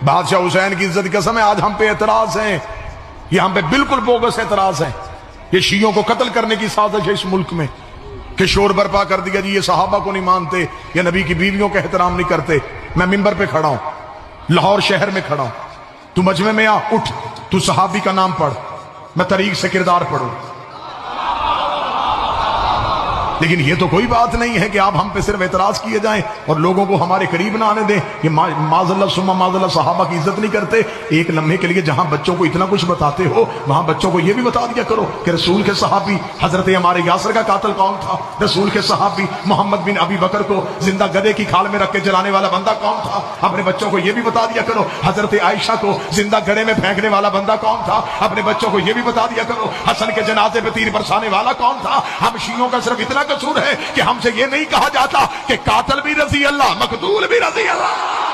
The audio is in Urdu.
بادشاہ حسین کی عزت کی قسم ہے آج ہم پہ اعتراض ہیں، یہ ہم پہ بالکل بوگس اعتراض ہیں. یہ شیعوں کو قتل کرنے کی سازش ہے اس ملک میں کہ شور برپا کر دیا جی یہ صحابہ کو نہیں مانتے، یہ نبی کی بیویوں کا احترام نہیں کرتے. میں ممبر پہ کھڑا ہوں، لاہور شہر میں کھڑا ہوں، تو مجمع میں آ، اٹھ، تو صحابی کا نام پڑھ، میں طریق سے کردار پڑھوں. لیکن یہ تو کوئی بات نہیں ہے کہ آپ ہم پہ صرف اعتراض کیے جائیں اور لوگوں کو ہمارے قریب نہ آنے دیں. یہ معاذ اللہ ثم معاذ اللہ صحابہ کی عزت نہیں کرتے. ایک لمحے کے لیے جہاں بچوں کو اتنا کچھ بتاتے ہو وہاں بچوں کو یہ بھی بتا دیا کرو کہ رسول کے صحابی حضرت ہمارے یاسر کا قاتل کون تھا، رسول کے صحابی محمد بن ابی بکر کو زندہ گدھے کی کھال میں رکھ کے جلانے والا بندہ کون تھا. اپنے بچوں کو یہ بھی بتا دیا کرو حضرت عائشہ کو زندہ گڑھے میں پھینکنے والا بندہ کون تھا. اپنے بچوں کو یہ بھی بتا دیا کرو حسن کے جنازے پہ تیر برسانے والا کون تھا. ہم شیعوں کا صرف اتنا قصور ہے کہ ہم سے یہ نہیں کہا جاتا کہ قاتل بھی رضی اللہ، مقتول بھی رضی اللہ.